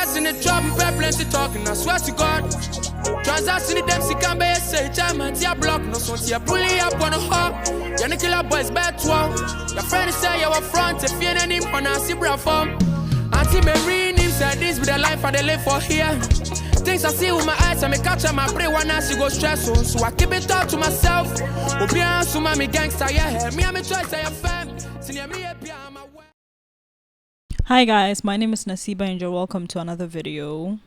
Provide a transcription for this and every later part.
Niggas in the trouble, plenty talking, I swear to God. Transaction in them, see can be a say, German, tia block, no son, tia bully up on a hop. You're the killer boys, bad 12. Your friend say you were front, if you ain't any man, I see bra from. Auntie Mary, him said this with the life I they live for here. Things I see with my eyes, I may catch my brain one as she go stressful. So I keep it all to myself. Obian, so mommy gangster, yeah, me, I'm a choice, I am fam. Hi guys, my name is Nasiba and you're welcome to another video.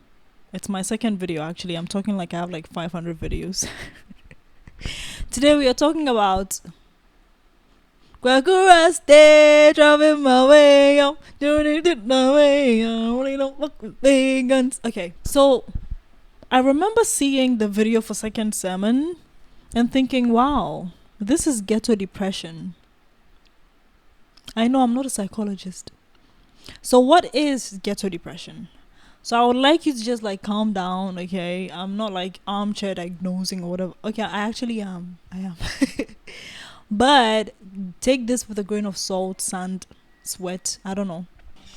It's my second video actually. I'm talking like I have like 500 videos. Today we are talking about Kwakura stay driving my way, I'm doing it my way, I really don't fuck with vegans. Okay, so I remember seeing the video for Second Sermon and thinking, wow, this is ghetto depression. I know I'm not a psychologist. So what is ghetto depression? So I would like you to just like calm down, okay? I'm not like armchair diagnosing or whatever. Okay, I actually am. I am. But take this with a grain of salt, sand, sweat. I don't know.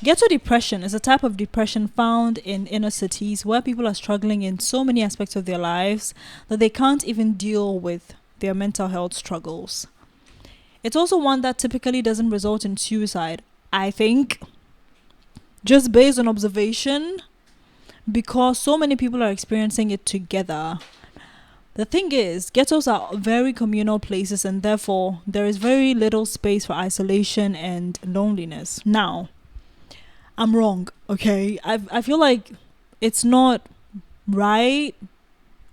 Ghetto depression is a type of depression found in inner cities where people are struggling in so many aspects of their lives that they can't even deal with their mental health struggles. It's also one that typically doesn't result in suicide, I think, just based on observation, because so many people are experiencing it together. The thing is, ghettos are very communal places and therefore there is very little space for isolation and loneliness. Now, I'm wrong, okay? I feel like it's not right,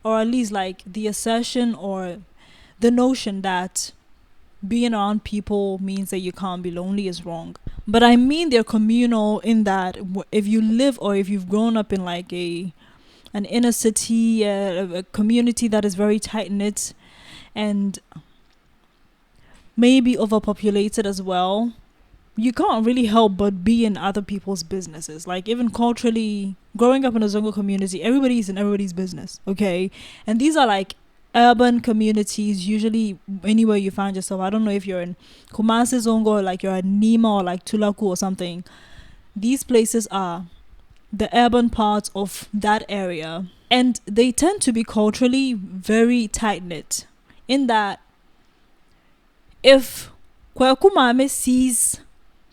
or at least like the assertion or the notion that being around people means that you can't be lonely is wrong. But I mean they're communal in that if you live or if you've grown up in like an inner city, a community that is very tight-knit and maybe overpopulated as well, you can't really help but be in other people's businesses. Like even culturally, growing up in a Zongo community, everybody's in everybody's business, okay? And these are like urban communities, usually anywhere you find yourself. I don't know if you're in Kumasi Zongo or like you're at Nima or like Tulaku or something. These places are the urban parts of that area, and they tend to be culturally very tight-knit in that if Kwakumame sees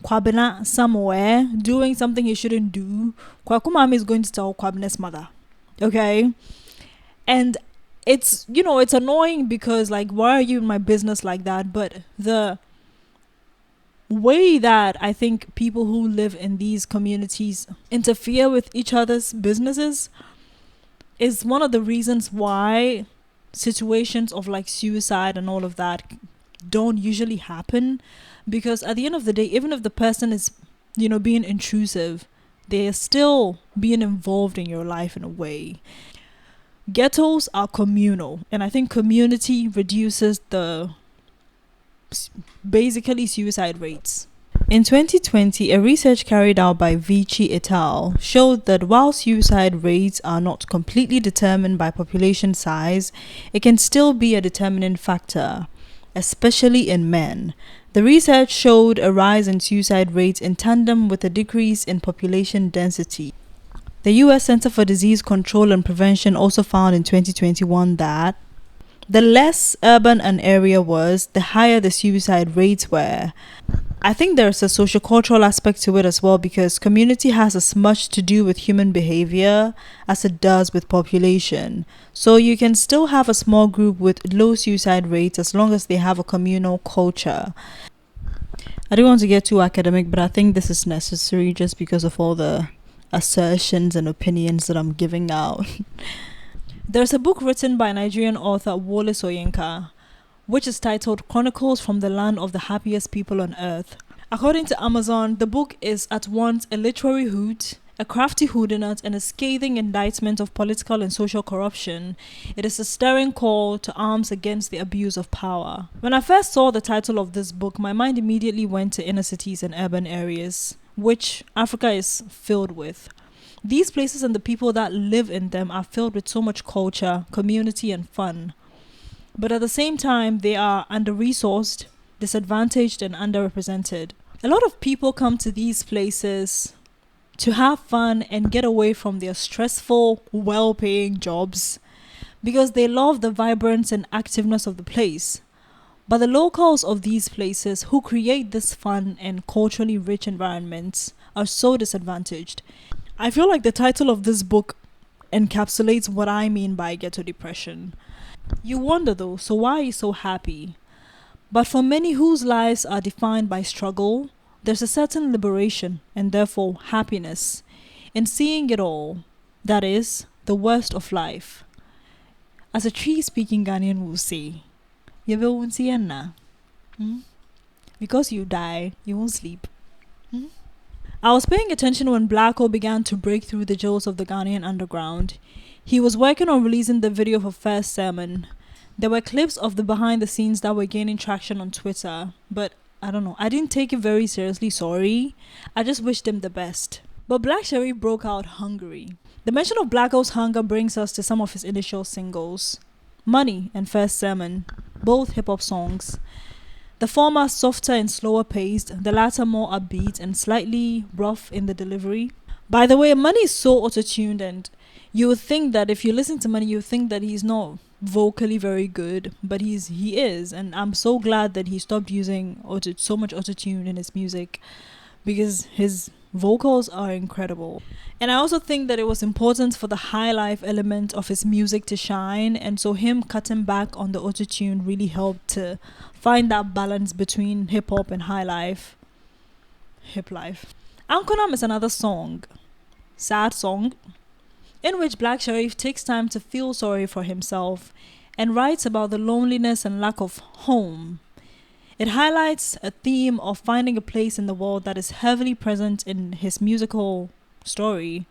Kwabena somewhere doing something he shouldn't do, Kwakumame is going to tell Kwabena's mother, okay? And it's, you know, it's annoying because like, why are you in my business like that? But the way that I think people who live in these communities interfere with each other's businesses is one of the reasons why situations of like suicide and all of that don't usually happen. Because at the end of the day, even if the person is, you know, being intrusive, they're still being involved in your life in a way. Ghettos are communal, and I think community reduces the basically suicide rates. In 2020, a research carried out by Vici et al. Showed that while suicide rates are not completely determined by population size, it can still be a determining factor, especially in men. The research showed a rise in suicide rates in tandem with a decrease in population density. The U.S. Center for Disease Control and Prevention also found in 2021 that the less urban an area was, the higher the suicide rates were. I think there's a sociocultural aspect to it as well, because community has as much to do with human behavior as it does with population. So you can still have a small group with low suicide rates as long as they have a communal culture. I don't want to get too academic, but I think this is necessary just because of all the assertions and opinions that I'm giving out. There's a book written by Nigerian author Wole Soyinka, which is titled Chronicles from the Land of the Happiest People on Earth. According to Amazon, the book is at once a literary hoot, a crafty whodunit, and a scathing indictment of political and social corruption. It is a stirring call to arms against the abuse of power. When I first saw the title of this book, my mind immediately went to inner cities and urban areas, which Africa is filled with. These places and the people that live in them are filled with so much culture, community, and fun. But at the same time, they are under-resourced, disadvantaged, and underrepresented. A lot of people come to these places to have fun and get away from their stressful, well-paying jobs because they love the vibrance and activeness of the place. But the locals of these places who create this fun and culturally rich environments are so disadvantaged. I feel like the title of this book encapsulates what I mean by ghetto depression. You wonder though, so why are you so happy? But for many whose lives are defined by struggle, there's a certain liberation and therefore happiness in seeing it all. That is, the worst of life. As a tree speaking Ghanaian will say, you won't see Enna. Because you die, you won't sleep. I was paying attention when Blacko began to break through the jails of the Ghanaian underground. He was working on releasing the video for First Sermon. There were clips of the behind the scenes that were gaining traction on Twitter, but I don't know, I didn't take it very seriously, sorry. I just wished him the best. But Black Sherif broke out hungry. The mention of Blacko's hunger brings us to some of his initial singles. Money and First Sermon, both hip-hop songs. The former softer and slower paced, the latter more upbeat and slightly rough in the delivery. By the way, Money is so auto-tuned, and you would think that if you listen to Money, you would think that he's not vocally very good, but he is, and I'm so glad that he stopped using so much auto-tune in his music because his vocals are incredible. And I also think that it was important for the high life element of his music to shine, and so him cutting back on the auto-tune really helped to find that balance between hip-hop and high life. Hip life. Ankonam is another song, sad song, in which Black Sherif takes time to feel sorry for himself and writes about the loneliness and lack of home. It highlights a theme of finding a place in the world that is heavily present in his musical story.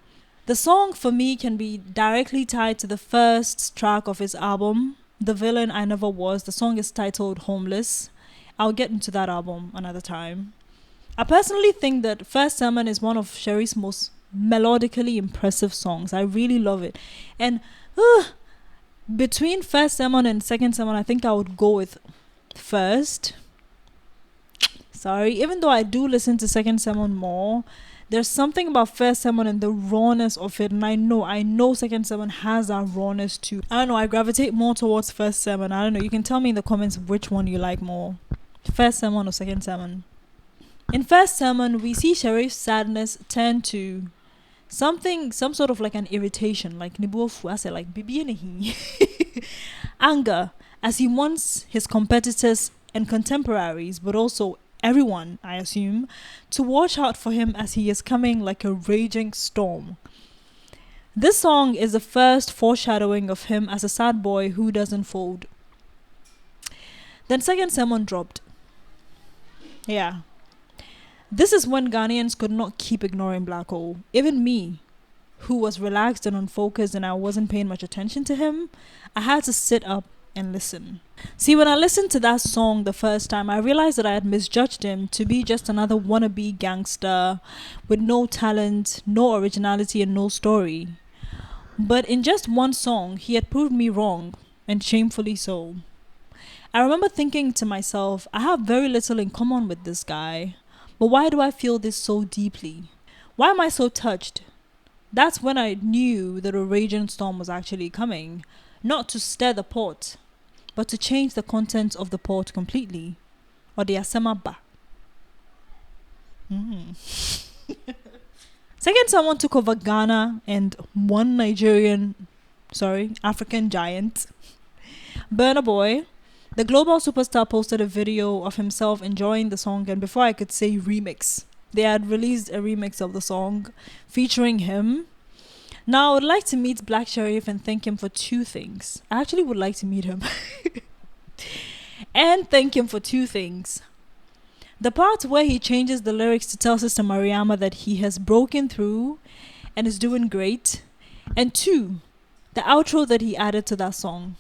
The song for me can be directly tied to the first track of his album, The Villain I Never Was. The song is titled Homeless. I'll get into that album another time. I personally think that First Sermon is one of Sherif's most melodically impressive songs. I really love it. And between First Sermon and Second Sermon, I think I would go with First. Sorry, even though I do listen to Second Sermon more, there's something about First Sermon and the rawness of it, and I know Second Sermon has that rawness too. I don't know, I gravitate more towards First Sermon. I don't know, you can tell me in the comments which one you like more, First Sermon or Second Sermon. In First Sermon, we see Sherif's sadness turn to some sort of like an irritation, like nibuofu, I say like bibi anger, as he wants his competitors and contemporaries, but also everyone, I assume, to watch out for him as he is coming like a raging storm. This song is the first foreshadowing of him as a sad boy who doesn't fold. Then Second Sermon dropped. Yeah. This is when Ghanaians could not keep ignoring Blacko. Even me, who was relaxed and unfocused and I wasn't paying much attention to him, I had to sit up and listen. See, when I listened to that song the first time, I realized that I had misjudged him to be just another wannabe gangster with no talent, no originality, and no story. But in just one song, he had proved me wrong, and shamefully so. I remember thinking to myself, I have very little in common with this guy, but why do I feel this so deeply? Why am I so touched? That's when I knew that a raging storm was actually coming, not to stir the pot, but to change the contents of the pot completely. Or the asema ba. Second, someone took over Ghana and one African giant, Burna Boy. The global superstar posted a video of himself enjoying the song, and before I could say remix, they had released a remix of the song featuring him. Now, I would like to meet Black Sherif and thank him for two things. I actually would like to meet him. And thank him for two things. The part where he changes the lyrics to tell Sister Mariama that he has broken through and is doing great. And two, the outro that he added to that song.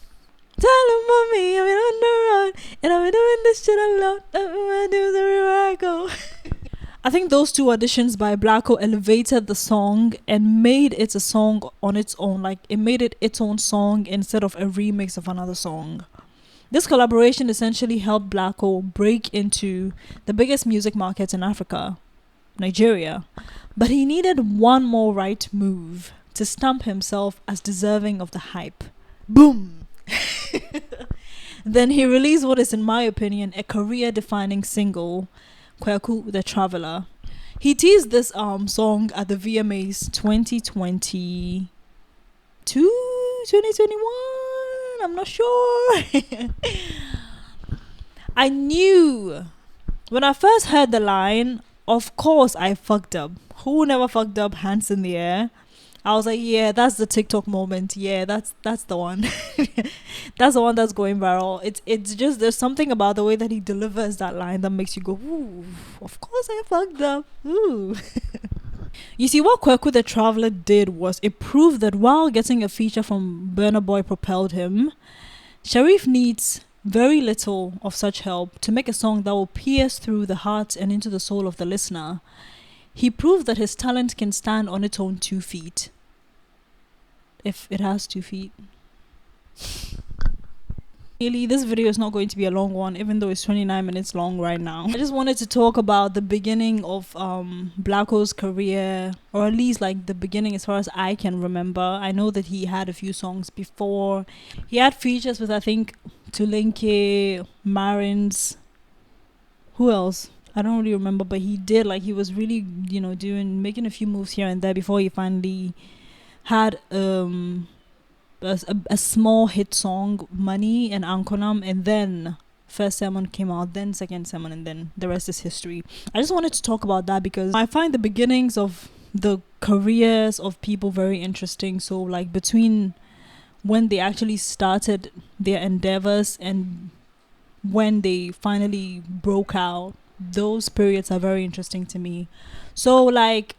Tell him mommy, I've been on the road and I've been doing this shit alone. I do everywhere I go. I think those two auditions by Blacko elevated the song and made it a song on its own. Like, it made it its own song instead of a remix of another song. This collaboration essentially helped Blacko break into the biggest music market in Africa, Nigeria. But he needed one more right move to stamp himself as deserving of the hype. Boom! Then he released what is, in my opinion, a career-defining single, Kweku the Traveler. He teased this song at the VMAs 2022, 2021, I'm not sure. I knew when I first heard the line, of course I fucked up. Who never fucked up? Hands in the air. I was like, yeah, that's the TikTok moment. Yeah, that's the one. That's the one that's going viral. It's just, there's something about the way that he delivers that line that makes you go, ooh, of course I fucked up. Ooh. You see, what Kweku the Traveler did was it proved that while getting a feature from Burna Boy propelled him, Sherif needs very little of such help to make a song that will pierce through the heart and into the soul of the listener. He proved that his talent can stand on its own 2 feet. If it has 2 feet. Really, this video is not going to be a long one, even though it's 29 minutes long right now. I just wanted to talk about the beginning of Blacko's career, or at least like the beginning as far as I can remember. I know that he had a few songs before. He had features with, I think, Tulinke, Marins. Who else? I don't really remember, but he did, like, he was really, you know, making a few moves here and there before he finally had a small hit song, Money and Ankonam, and then first sermon came out, then second sermon, and then the rest is history. I just wanted to talk about that because I find the beginnings of the careers of people very interesting. So like between when they actually started their endeavors and when they finally broke out, those periods are very interesting to me. So like,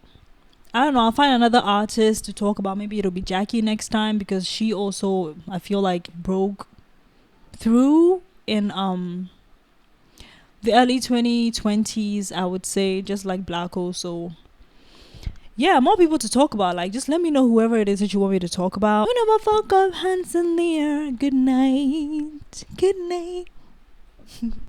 I don't know, I'll find another artist to talk about. Maybe it'll be Jackie next time, because she also, I feel like, broke through in the early 2020s, I would say, just like Blacko. So yeah, more people to talk about. Like, just let me know whoever it is that you want me to talk about. You never fuck up, hands in the air. Good night. Good night.